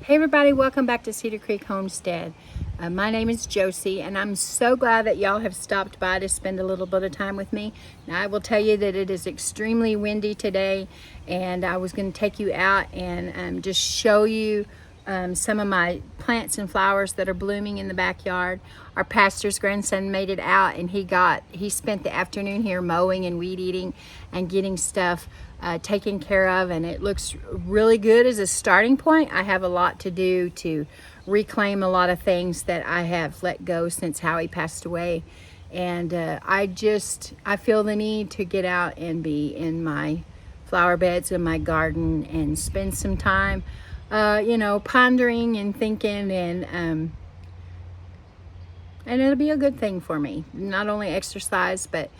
Hey everybody, welcome back to Cedar Creek Homestead. My name is Josie and I'm so glad that y'all have stopped by to spend a little bit of time with me. Now I will tell you that it is extremely windy today and I was going to take you out and just show you some of my plants and flowers that are blooming in the backyard. Our pastor's grandson made it out and he spent the afternoon here mowing and weed eating and getting stuff taken care of, and it looks really good as a starting point. I have a lot to do to reclaim a lot of things that I have let go since Howie passed away, and I feel the need to get out and be in my flower beds in my garden and spend some time pondering and thinking, and it'll be a good thing for me. Not only exercise, but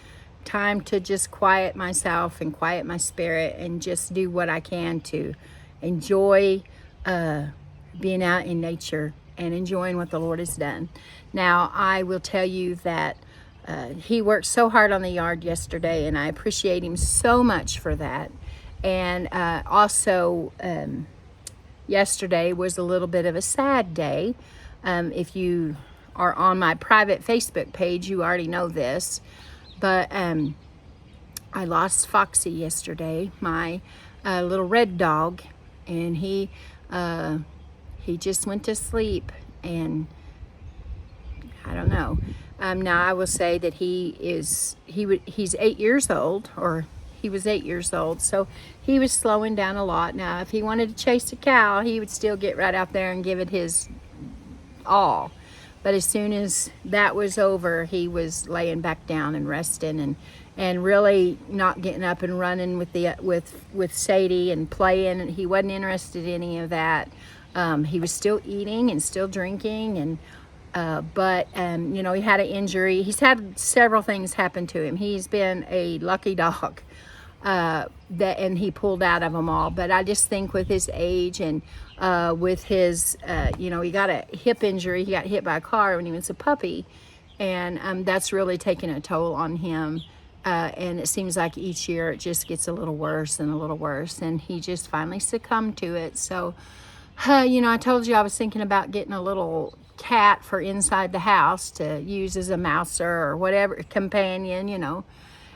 time to just quiet myself and quiet my spirit and just do what I can to enjoy being out in nature and enjoying what the Lord has done. Now, I will tell you that he worked so hard on the yard yesterday, and I appreciate him so much for that. And also, yesterday was a little bit of a sad day. If you are on my private Facebook page, you already know this. But I lost Foxy yesterday, my little red dog, and he just went to sleep, and I don't know. Now I will say that he's 8 years old, or he was 8 years old, so he was slowing down a lot. Now, if he wanted to chase a cow, he would still get right out there and give it his all. But as soon as that was over, he was laying back down and resting, and really not getting up and running with Sadie and playing. He wasn't interested in any of that. He was still eating and still drinking, and but he had an injury. He's had several things happen to him. He's been a lucky dog. And he pulled out of them all. But I just think with his age and with his, he got a hip injury. He got hit by a car when he was a puppy, and that's really taken a toll on him. And it seems like each year it just gets a little worse and a little worse, and he just finally succumbed to it. So, I told you I was thinking about getting a little cat for inside the house to use as a mouser or whatever, companion,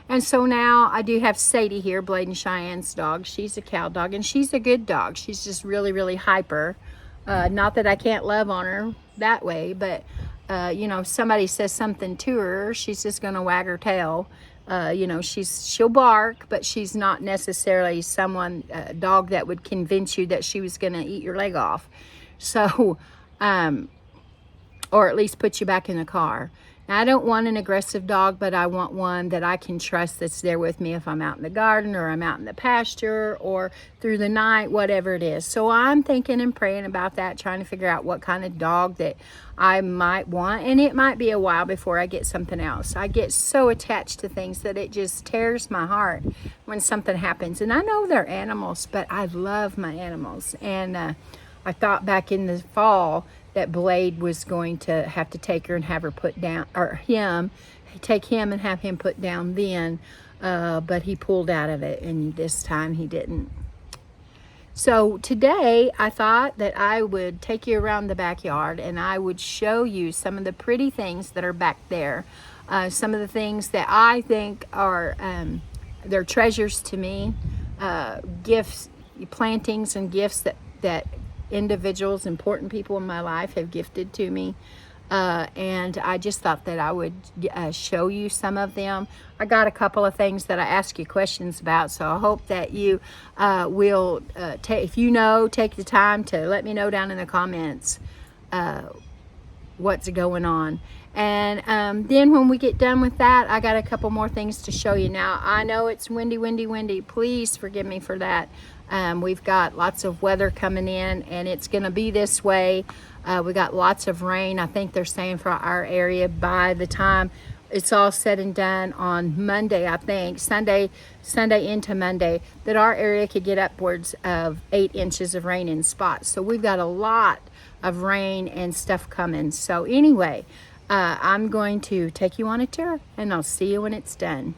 And so now I do have Sadie here, Blade and Cheyenne's dog. She's a cow dog, and she's a good dog. She's just really, really hyper. Not that I can't love on her that way, but, if somebody says something to her, she's just going to wag her tail. She'll bark, but she's not necessarily a dog that would convince you that she was going to eat your leg off. So, or at least put you back in the car. Now, I don't want an aggressive dog, but I want one that I can trust that's there with me if I'm out in the garden or I'm out in the pasture or through the night, whatever it is. So I'm thinking and praying about that, trying to figure out what kind of dog that I might want. And it might be a while before I get something else. I get so attached to things that it just tears my heart when something happens. And I know they're animals, but I love my animals. And I thought back in the fall that Blade was going to have to take her and have her put down, or take him and have him put down then, but he pulled out of it, and this time he didn't. So today I thought that I would take you around the backyard and I would show you some of the pretty things that are back there, some of the things that I think are they're treasures to me, gifts, plantings and gifts that individuals, important people in my life have gifted to me, and I just thought that I would show you some of them. I got a couple of things that I ask you questions about, so I hope that you will if take the time to let me know down in the comments what's going on. And then when we get done with that, I got a couple more things to show you. Now, I know it's windy. Please forgive me for that. We've got lots of weather coming in, and it's going to be this way. We got lots of rain. I think they're saying for our area by the time it's all said and done on Monday, I think, Sunday into Monday, that our area could get upwards of 8 inches of rain in spots. So we've got a lot of rain and stuff coming. So anyway, I'm going to take you on a tour, and I'll see you when it's done.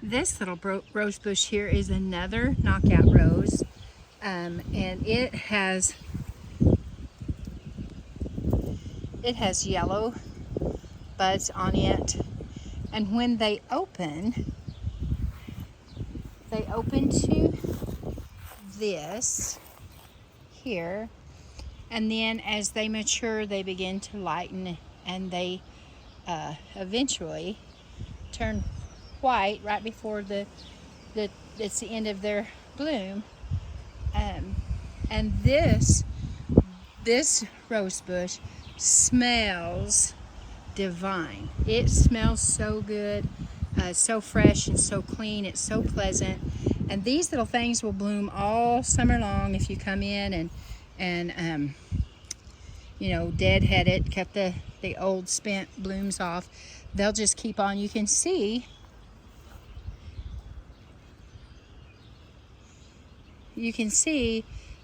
This little rose bush here is another knockout rose. and it has yellow buds on it, and when they open to this here, and then as they mature they begin to lighten, and they eventually turn white right before it's the end of their bloom. And this rose bush smells divine. It smells so good, so fresh and so clean. It's so pleasant. And these little things will bloom all summer long if you come in and you know, deadhead it, cut the old spent blooms off. They'll just keep on. You can see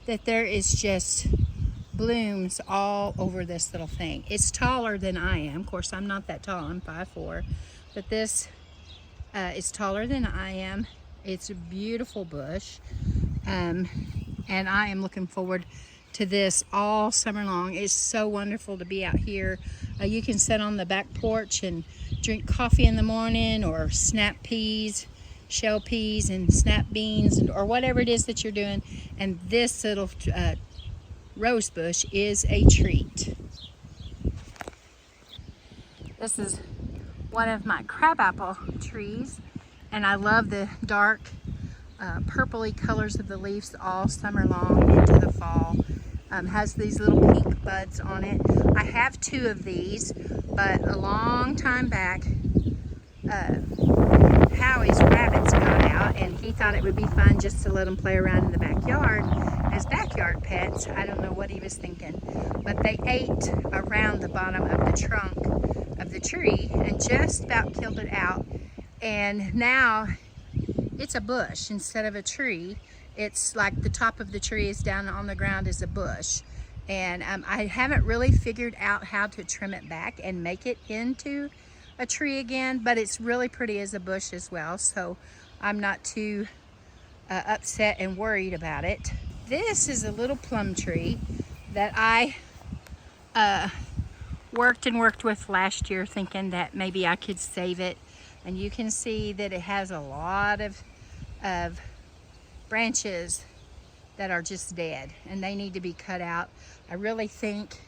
that there is just blooms all over this little thing. It's taller than I am. Of course, I'm not that tall. I'm 5'4", but this is taller than I am. It's a beautiful bush, and I am looking forward to this all summer long. It's so wonderful to be out here. You can sit on the back porch and drink coffee in the morning, or snap peas, shell peas and snap beans, or whatever it is that you're doing, and this little rose bush is a treat. This is one of my crabapple trees, and I love the dark purpley colors of the leaves all summer long into the fall. Has these little pink buds on it. I have 2 of these, but a long time back Howie's rabbits got out, and he thought it would be fun just to let them play around in the backyard as backyard pets. I don't know what he was thinking, but they ate around the bottom of the trunk of the tree and just about killed it out. And now it's a bush instead of a tree. It's like the top of the tree is down on the ground as a bush. And I haven't really figured out how to trim it back and make it into a tree again, but it's really pretty as a bush as well, so I'm not too upset and worried about it. This is a little plum tree that I worked with last year, thinking that maybe I could save it. And you can see that it has a lot of branches that are just dead, and they need to be cut out. I really think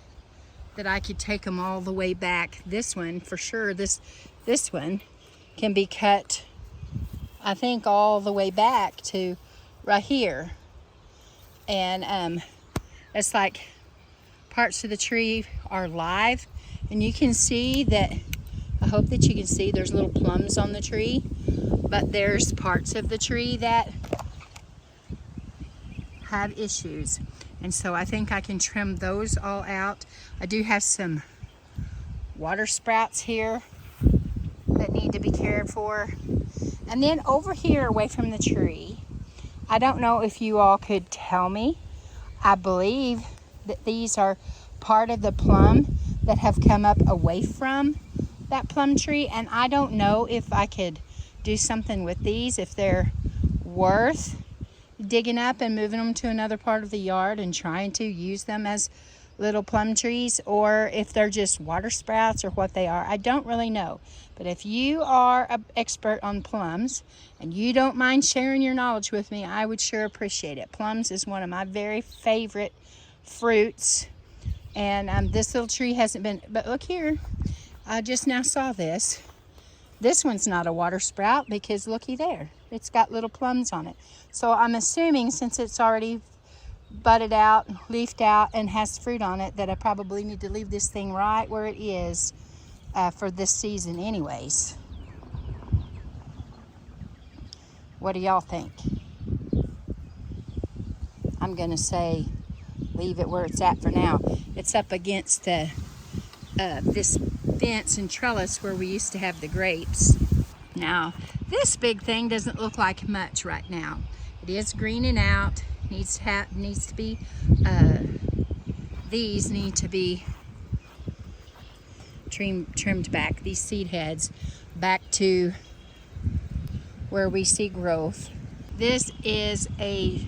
that I could take them all the way back. This one for sure, this one can be cut, I think, all the way back to right here. And it's like parts of the tree are live, and you can see that, I hope that you can see there's little plums on the tree, but there's parts of the tree that have issues. And so I think I can trim those all out. I do have some water sprouts here that need to be cared for. And then over here away from the tree, I don't know if you all could tell me, I believe that these are part of the plum that have come up away from that plum tree, and I don't know if I could do something with these, if they're worth digging up and moving them to another part of the yard and trying to use them as little plum trees, or if they're just water sprouts or what they are. I don't really know. But if you are an expert on plums and you don't mind sharing your knowledge with me, I would sure appreciate it. Plums is one of my very favorite fruits, and this little tree hasn't been, but look here, I just now saw this. This one's not a water sprout because looky there, it's got little plums on it. So I'm assuming, since it's already budded out, leafed out, and has fruit on it, that I probably need to leave this thing right where it is for this season anyways. What do y'all think? I'm gonna say leave it where it's at for now. It's up against the this fence and trellis where we used to have the grapes. Now this big thing doesn't look like much right now. It is greening out. Needs to be these need to be trimmed back, these seed heads, back to where we see growth. This is a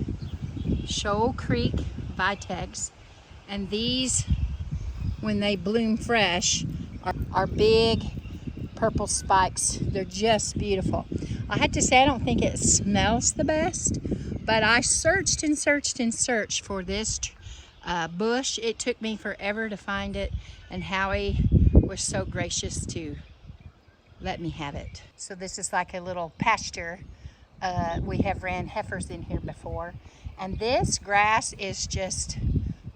Shoal Creek Vitex, and these, when they bloom fresh, are big purple spikes. They're just beautiful. I had to say I don't think it smells the best, but I searched and searched and searched for this bush. It took me forever to find it, and Howie was so gracious to let me have it. So this is like a little pasture. We have ran heifers in here before, and this grass is just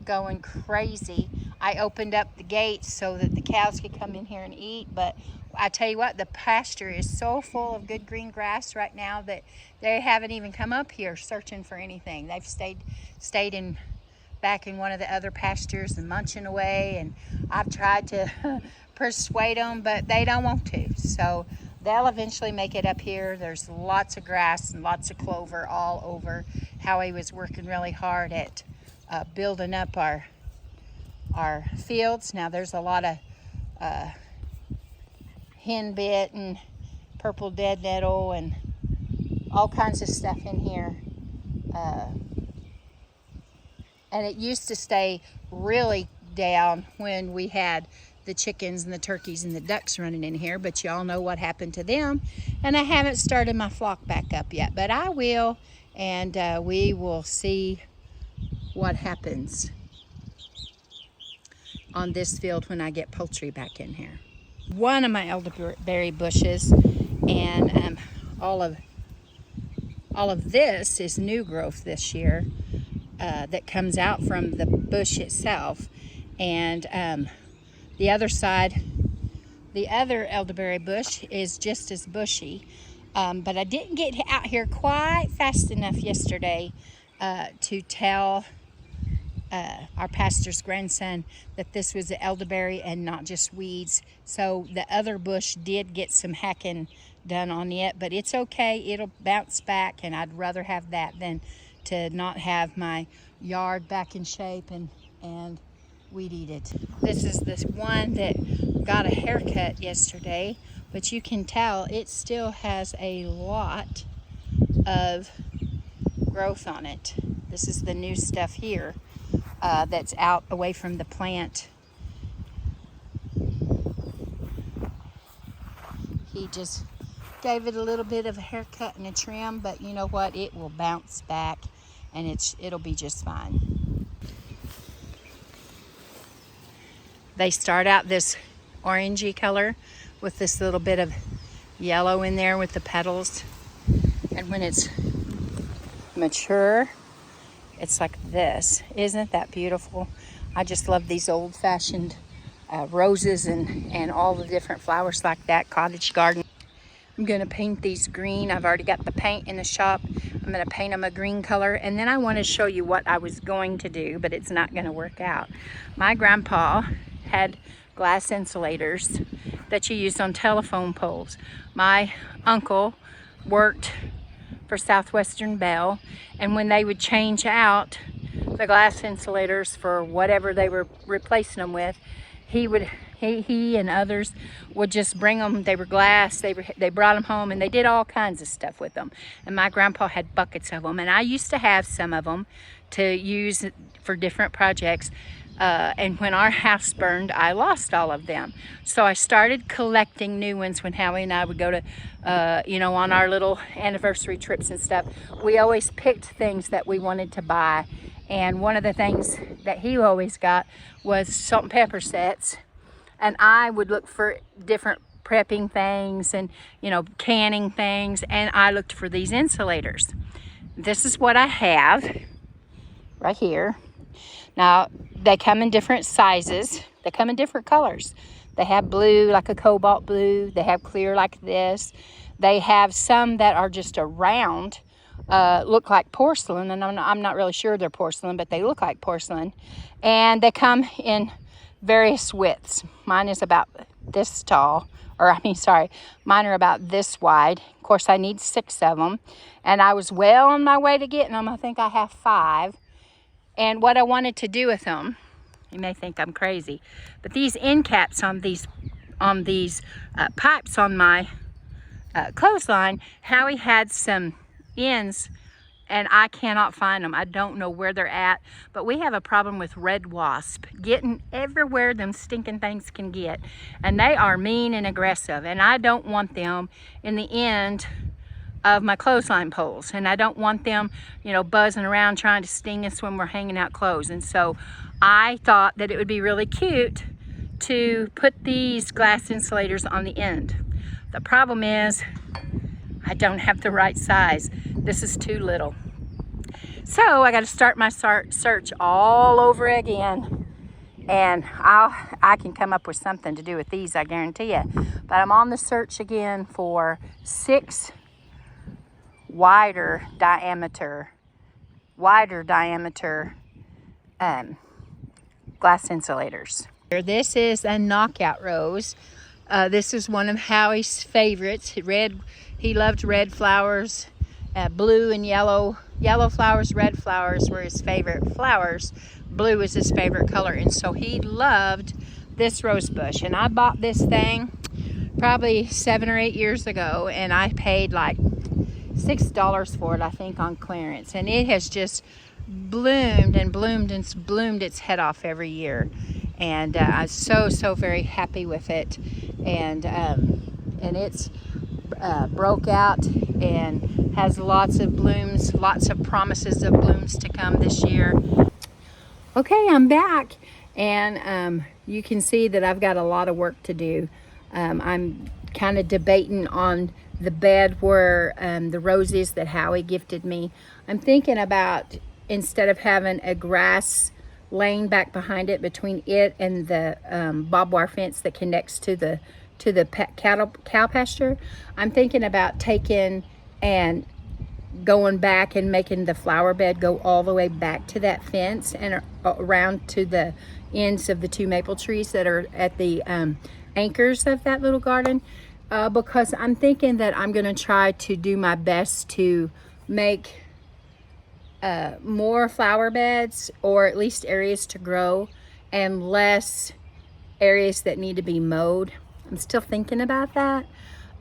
going crazy. I opened up the gates so that the cows could come in here and eat, but I tell you what, the pasture is so full of good green grass right now that they haven't even come up here searching for anything. They've stayed in back in one of the other pastures and munching away, and I've tried to persuade them, but they don't want to. So they'll eventually make it up here. There's lots of grass and lots of clover all over. Howie was working really hard at building up our fields. Now there's a lot of henbit and purple dead nettle and all kinds of stuff in here. And it used to stay really down when we had the chickens and the turkeys and the ducks running in here, but y'all know what happened to them. And I haven't started my flock back up yet, but I will, and we will see what happens on this field when I get poultry back in here. One of my elderberry bushes, and all of this is new growth this year that comes out from the bush itself. And the other side, the other elderberry bush is just as bushy, but I didn't get out here quite fast enough yesterday to tell our pastor's grandson that this was the elderberry and not just weeds. So the other bush did get some hacking done on it, but it's okay. It'll bounce back, and I'd rather have that than to not have my yard back in shape and weed eat it. This is this one that got a haircut yesterday, but you can tell it still has a lot of growth on it. This is the new stuff here that's out away from the plant. He just gave it a little bit of a haircut and a trim, but you know what? It will bounce back, and it'll be just fine. They start out this orangey color with this little bit of yellow in there with the petals, and when it's mature, it's like this. Isn't that beautiful? I just love these old-fashioned roses and all the different flowers like that, cottage garden. I'm going to paint these green. I've already got the paint in the shop. I'm going to paint them a green color, and then I want to show you what I was going to do, but it's not going to work out. My grandpa had glass insulators that you used on telephone poles. My uncle worked for Southwestern Bell, and when they would change out the glass insulators for whatever they were replacing them with, he and others would just bring them. They were glass. They brought them home, and they did all kinds of stuff with them. And my grandpa had buckets of them, and I used to have some of them to use for different projects. And when our house burned, I lost all of them. So I started collecting new ones when Howie and I would go to, on our little anniversary trips and stuff. We always picked things that we wanted to buy. And one of the things that he always got was salt and pepper sets. And I would look for different prepping things and, canning things. And I looked for these insulators. This is what I have right here. Now, they come in different sizes. They come in different colors. They have blue, like a cobalt blue. They have clear like this. They have some that are just a round, look like porcelain, and I'm not really sure they're porcelain, but they look like porcelain. And they come in various widths. Mine is about this tall, mine are about this wide. Of course, I need 6 of them, and I was well on my way to getting them. I think I have 5. And what I wanted to do with them, you may think I'm crazy, but these end caps on these pipes on my clothesline, Howie had some ends and I cannot find them. I don't know where they're at, but we have a problem with red wasp getting everywhere them stinking things can get, and they are mean and aggressive, and I don't want them in the end of my clothesline poles, and I don't want them, you know, buzzing around trying to sting us when we're hanging out clothes. And so I thought that it would be really cute to put these glass insulators on the end. The problem is I don't have the right size. This is too little. So I got to start my search all over again, and I can come up with something to do with these, I guarantee you. But I'm on the search again for 6 wider diameter glass insulators. This is a knockout rose. This is one of Howie's favorites. Red, he loved red flowers, blue and yellow flowers. Red flowers were his favorite flowers. Blue is his favorite color, and so he loved this rose bush. And I bought this thing probably 7 or 8 years ago, and I paid like $6 for it, I think, on clearance. And it has just bloomed and bloomed and bloomed its head off every year. And I'm so very happy with it. And it's broke out and has lots of blooms, lots of promises of blooms to come this year. Okay, I'm back, and you can see that I've got a lot of work to do. I'm kind of debating on the bed where the roses that Howie gifted me. I'm thinking about, instead of having a grass lane back behind it between it and the barbed wire fence that connects to the cow pasture, I'm thinking about taking and going back and making the flower bed go all the way back to that fence and around to the ends of the 2 maple trees that are at the anchors of that little garden, because I'm thinking that I'm going to try to do my best to make more flower beds, or at least areas to grow, and less areas that need to be mowed. I'm still thinking about that.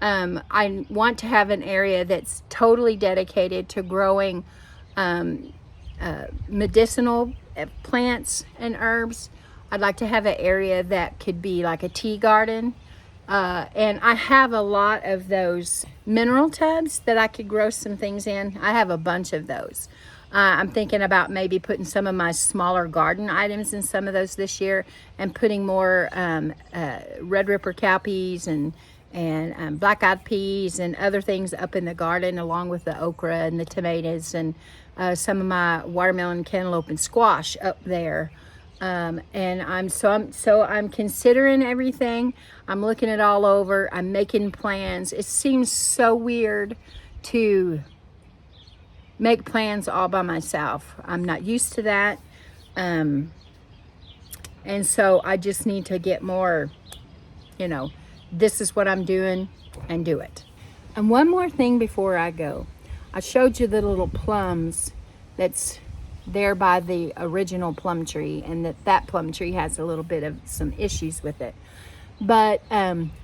I want to have an area that's totally dedicated to growing medicinal plants and herbs. I'd like to have an area that could be like a tea garden. And I have a lot of those mineral tubs that I could grow some things in. I have a bunch of those. I'm thinking about maybe putting some of my smaller garden items in some of those this year, and putting more red ripper cowpeas and black-eyed peas and other things up in the garden, along with the okra and the tomatoes and some of my watermelon, cantaloupe, and squash up there. And I'm considering everything. I'm looking it all over. I'm making plans. It seems so weird to make plans all by myself. I'm not used to that. And so I just need to get more, you know, this is what I'm doing, and do it. And one more thing before I go. I showed you the little plums that's there by the original plum tree, and that plum tree has a little bit of some issues with it. But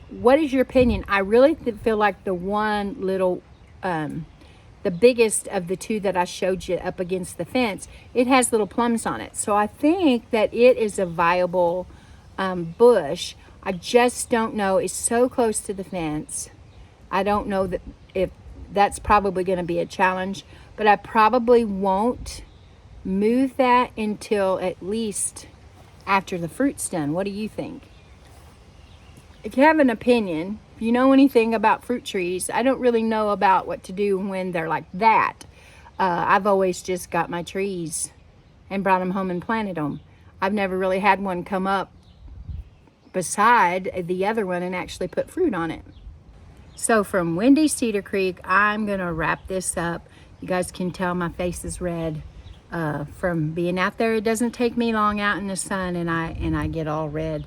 what is your opinion? I really feel like the one little, the biggest of the 2 that I showed you up against the fence, it has little plums on it. So I think that it is a viable bush. I just don't know. It's so close to the fence. I don't know that if that's probably going to be a challenge, but I probably won't move that until at least after the fruit's done. What do you think? If you have an opinion, if you know anything about fruit trees, I don't really know about what to do when they're like that. I've always just got my trees and brought them home and planted them. I've never really had one come up beside the other one and actually put fruit on it. So from windy Cedar Creek, I'm gonna wrap this up. You guys can tell my face is red from being out there. It doesn't take me long out in the sun, and I get all red.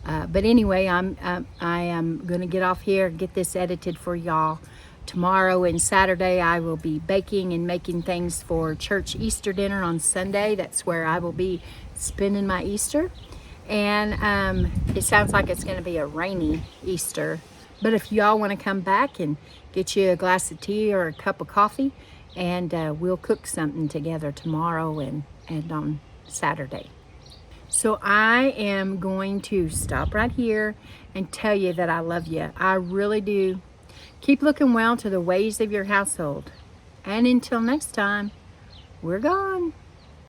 But anyway, I am gonna get off here, get this edited for y'all. Tomorrow and Saturday I will be baking and making things for church Easter dinner on Sunday. That's where I will be spending my Easter. And it sounds like it's going to be a rainy Easter. But if y'all want to come back and get you a glass of tea or a cup of coffee and we'll cook something together tomorrow and on Saturday. So I am going to stop right here and tell you that I love you. I really do. Keep looking well to the ways of your household. And until next time, we're gone.